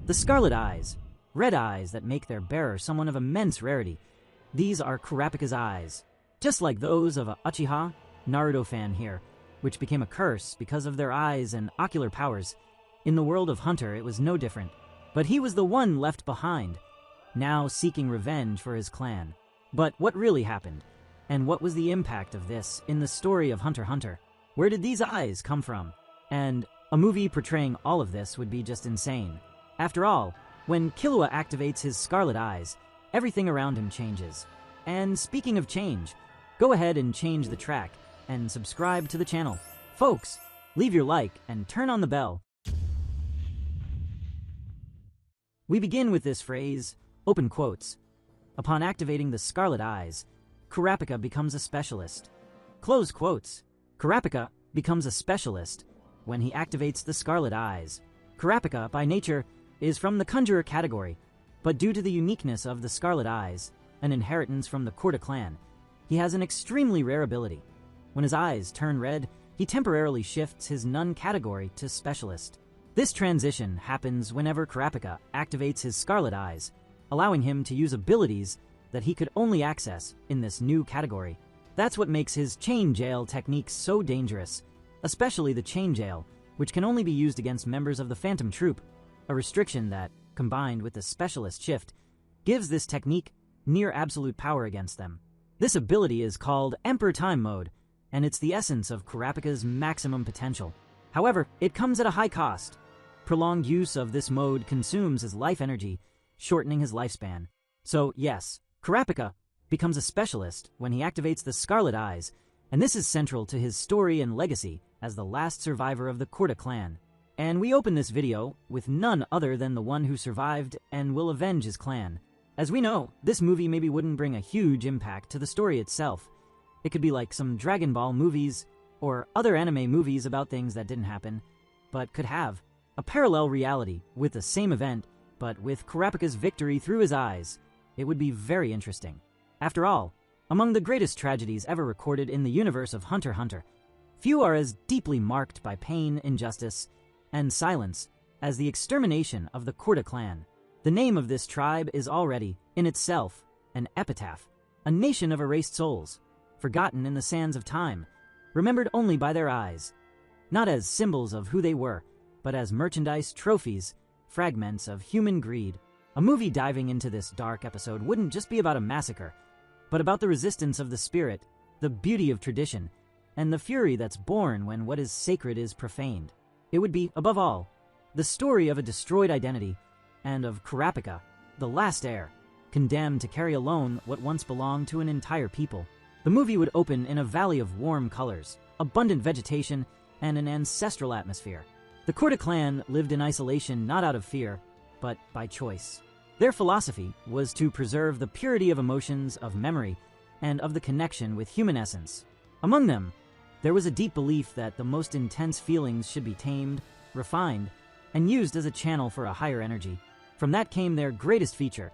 The scarlet eyes, red eyes that make their bearer someone of immense rarity. These are Kurapika's eyes, just like those of a Uchiha, Naruto fan here, which became a curse because of their eyes and ocular powers. In the world of Hunter, it was no different, but he was the one left behind, now seeking revenge for his clan. But what really happened? And what was the impact of this in the story of Hunter x Hunter? Where did these eyes come from? And a movie portraying all of this would be just insane. After all, when Killua activates his scarlet eyes, everything around him changes. And speaking of change, go ahead and change the track and subscribe to the channel. Folks, leave your like and turn on the bell. We begin with this phrase, open quotes. Upon activating the scarlet eyes, Kurapika becomes a specialist. Close quotes. Kurapika becomes a specialist when he activates the scarlet eyes. Kurapika, by nature, is from the conjurer category, but due to the uniqueness of the scarlet eyes, an inheritance from the Kurta clan, he has an extremely rare ability. When his eyes turn red, he temporarily shifts his nun category to specialist. This transition happens whenever Kurapika activates his scarlet eyes, allowing him to use abilities that he could only access in this new category. That's what makes his chain jail technique so dangerous, especially the chain jail, which can only be used against members of the Phantom Troop, a restriction that, combined with the specialist shift, gives this technique near absolute power against them. This ability is called Emperor Time Mode, and it's the essence of Kurapika's maximum potential. However, it comes at a high cost. Prolonged use of this mode consumes his life energy, shortening his lifespan. So yes, Kurapika becomes a specialist when he activates the Scarlet Eyes, and this is central to his story and legacy as the last survivor of the Kurta clan. And we open this video with none other than the one who survived and will avenge his clan. As we know, this movie maybe wouldn't bring a huge impact to the story itself. It could be like some Dragon Ball movies or other anime movies about things that didn't happen, but could have a parallel reality with the same event, but with Kurapika's victory through his eyes. It would be very interesting. After all, among the greatest tragedies ever recorded in the universe of Hunter x Hunter, few are as deeply marked by pain, injustice, and silence as the extermination of the Kurta clan. The name of this tribe is already, in itself, an epitaph, a nation of erased souls, forgotten in the sands of time, remembered only by their eyes, not as symbols of who they were, but as merchandise, trophies, fragments of human greed. A movie diving into this dark episode wouldn't just be about a massacre, but about the resistance of the spirit, the beauty of tradition, and the fury that's born when what is sacred is profaned. It would be, above all, the story of a destroyed identity and of Kurapika, the last heir, condemned to carry alone what once belonged to an entire people. The movie would open in a valley of warm colors, abundant vegetation, and an ancestral atmosphere. The Kurta clan lived in isolation not out of fear, but by choice. Their philosophy was to preserve the purity of emotions, of memory, and of the connection with human essence. Among them, there was a deep belief that the most intense feelings should be tamed, refined, and used as a channel for a higher energy. From that came their greatest feature,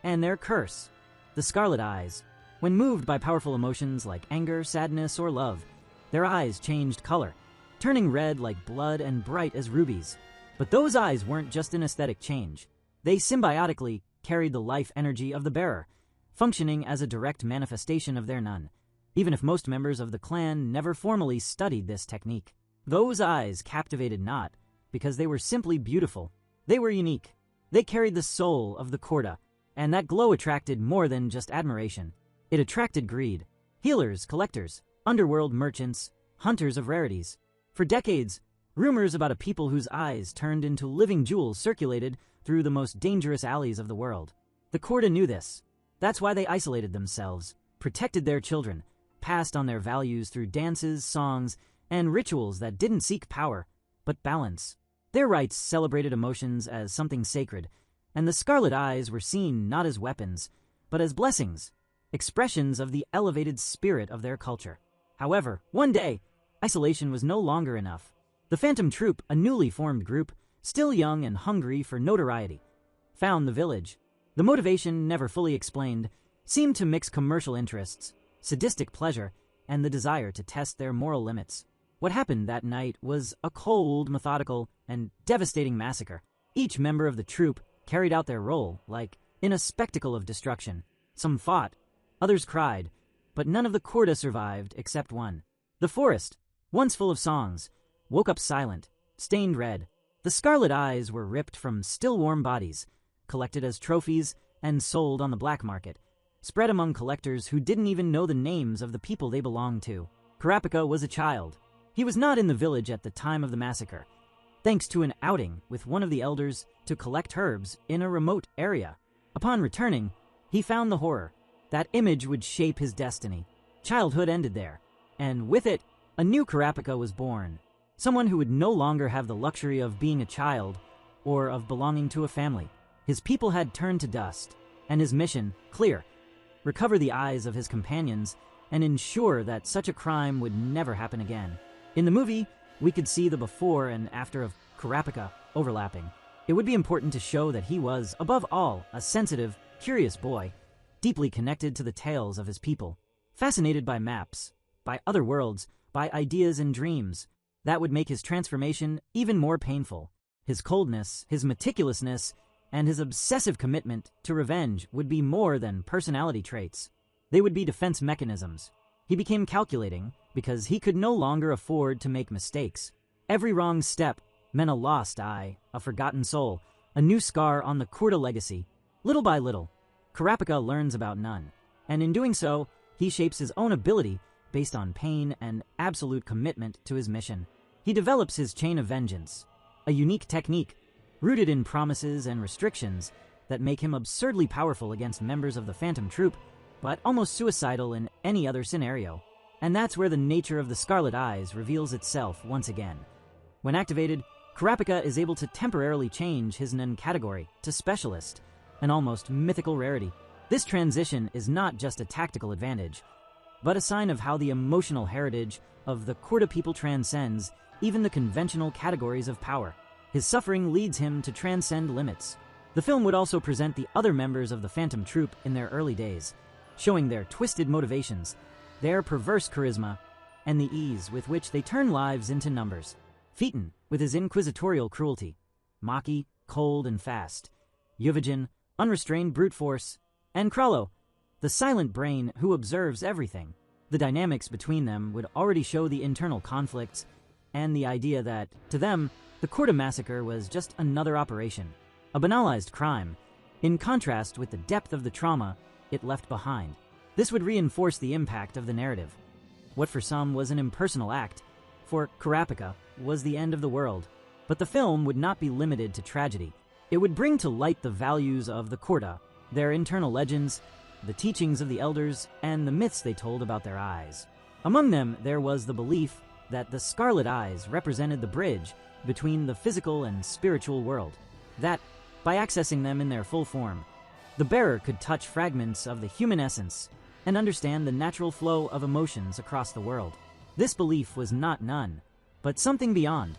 and their curse, the Scarlet Eyes. When moved by powerful emotions like anger, sadness, or love, their eyes changed color, turning red like blood and bright as rubies. But those eyes weren't just an aesthetic change. They symbiotically carried the life energy of the bearer, functioning as a direct manifestation of their nun, even if most members of the clan never formally studied this technique. Those eyes captivated not because they were simply beautiful. They were unique. They carried the soul of the Kurta, and that glow attracted more than just admiration. It attracted greed. Healers, collectors, underworld merchants, hunters of rarities. For decades, rumors about a people whose eyes turned into living jewels circulated through the most dangerous alleys of the world. The Kurta knew this. That's why they isolated themselves, protected their children, passed on their values through dances, songs, and rituals that didn't seek power, but balance. Their rites celebrated emotions as something sacred, and the Scarlet Eyes were seen not as weapons, but as blessings, expressions of the elevated spirit of their culture. However, one day, isolation was no longer enough. The Phantom Troop, a newly formed group, still young and hungry for notoriety, found the village. The motivation, never fully explained, seemed to mix commercial interests, sadistic pleasure, and the desire to test their moral limits. What happened that night was a cold, methodical, and devastating massacre. Each member of the troupe carried out their role, like in a spectacle of destruction. Some fought, others cried, but none of the Kurta survived except one. The forest, once full of songs, woke up silent, stained red. The scarlet eyes were ripped from still warm bodies, collected as trophies, and sold on the black market, spread among collectors who didn't even know the names of the people they belonged to. Kurapika was a child. He was not in the village at the time of the massacre, thanks to an outing with one of the elders to collect herbs in a remote area. Upon returning, he found the horror. That image would shape his destiny. Childhood ended there, and with it, a new Kurapika was born. Someone who would no longer have the luxury of being a child or of belonging to a family. His people had turned to dust, and his mission, clear: recover the eyes of his companions and ensure that such a crime would never happen again. In the movie, we could see the before and after of Kurapika overlapping. It would be important to show that he was, above all, a sensitive, curious boy, deeply connected to the tales of his people, fascinated by maps, by other worlds, by ideas and dreams. That would make his transformation even more painful. His coldness, his meticulousness, and his obsessive commitment to revenge would be more than personality traits. They would be defense mechanisms. He became calculating because he could no longer afford to make mistakes. Every wrong step meant a lost eye, a forgotten soul, a new scar on the Kurta legacy. Little by little, Kurapika learns about none, and in doing so, he shapes his own ability based on pain and absolute commitment to his mission. He develops his chain of vengeance, a unique technique rooted in promises and restrictions that make him absurdly powerful against members of the Phantom Troupe, but almost suicidal in any other scenario. And that's where the nature of the Scarlet Eyes reveals itself once again. When activated, Kurapika is able to temporarily change his Nen category to Specialist, an almost mythical rarity. This transition is not just a tactical advantage, but a sign of how the emotional heritage of the Kurta people transcends even the conventional categories of power. His suffering leads him to transcend limits. The film would also present the other members of the Phantom Troupe in their early days, showing their twisted motivations, their perverse charisma, and the ease with which they turn lives into numbers. Phaeton, with his inquisitorial cruelty, Maki, cold and fast, Yuvajin, unrestrained brute force, and Krallo, the silent brain who observes everything. The dynamics between them would already show the internal conflicts and the idea that, to them, the Kurta massacre was just another operation, a banalized crime, in contrast with the depth of the trauma it left behind. This would reinforce the impact of the narrative. What for some was an impersonal act, for Kurapika was the end of the world. But the film would not be limited to tragedy. It would bring to light the values of the Kurta, their internal legends, the teachings of the elders, and the myths they told about their eyes. Among them, there was the belief that the Scarlet Eyes represented the bridge between the physical and spiritual world, that, by accessing them in their full form, the bearer could touch fragments of the human essence and understand the natural flow of emotions across the world. This belief was not none, but something beyond,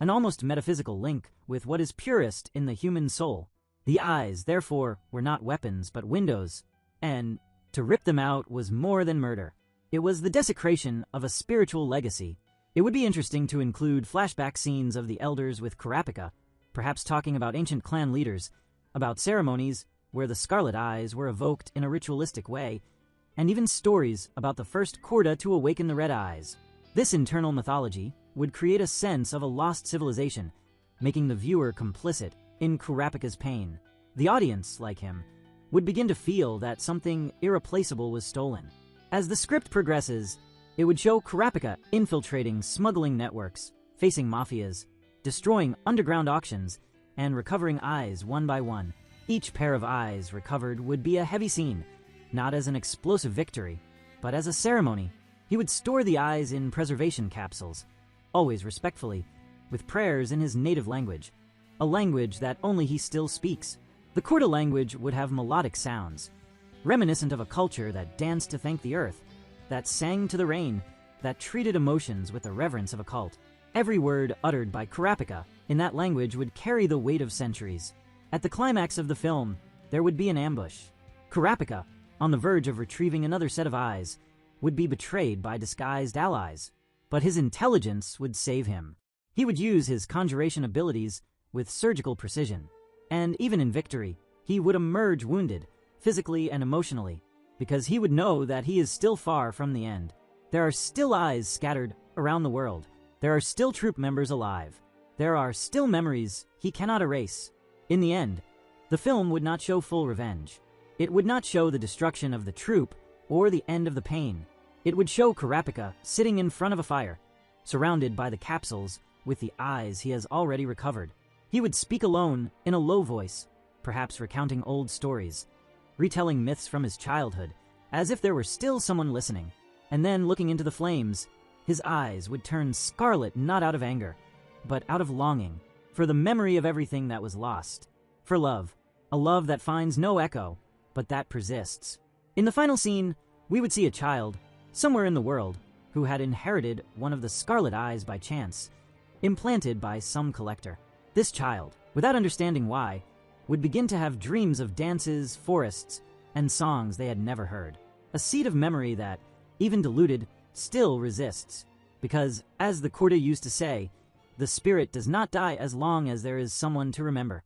an almost metaphysical link with what is purest in the human soul. The eyes, therefore, were not weapons but windows, and to rip them out was more than murder. It was the desecration of a spiritual legacy. It would be interesting to include flashback scenes of the elders with Kurapika, perhaps talking about ancient clan leaders, about ceremonies where the Scarlet Eyes were evoked in a ritualistic way, and even stories about the first Kurta to awaken the Red Eyes. This internal mythology would create a sense of a lost civilization, making the viewer complicit in Kurapika's pain. The audience, like him, would begin to feel that something irreplaceable was stolen. As the script progresses, it would show Kurapika infiltrating smuggling networks, facing mafias, destroying underground auctions, and recovering eyes one by one. Each pair of eyes recovered would be a heavy scene, not as an explosive victory, but as a ceremony. He would store the eyes in preservation capsules, always respectfully, with prayers in his native language, a language that only he still speaks. The Kurta language would have melodic sounds, reminiscent of a culture that danced to thank the earth, that sang to the rain, that treated emotions with the reverence of a cult. Every word uttered by Kurapika in that language would carry the weight of centuries. At the climax of the film, there would be an ambush. Kurapika, on the verge of retrieving another set of eyes, would be betrayed by disguised allies, but his intelligence would save him. He would use his conjuration abilities with surgical precision. And even in victory, he would emerge wounded, physically and emotionally, because he would know that he is still far from the end. There are still eyes scattered around the world. There are still troop members alive. There are still memories he cannot erase. In the end, the film would not show full revenge. It would not show the destruction of the troop or the end of the pain. It would show Kurapika sitting in front of a fire, surrounded by the capsules with the eyes he has already recovered. He would speak alone in a low voice, perhaps recounting old stories, retelling myths from his childhood, as if there were still someone listening. And then, looking into the flames, his eyes would turn scarlet not out of anger, but out of longing, for the memory of everything that was lost. For love, a love that finds no echo, but that persists. In the final scene, we would see a child, somewhere in the world, who had inherited one of the scarlet eyes by chance, implanted by some collector. This child, without understanding why, would begin to have dreams of dances, forests, and songs they had never heard. A seed of memory that, even diluted, still resists. Because, as the Kurta used to say, the spirit does not die as long as there is someone to remember.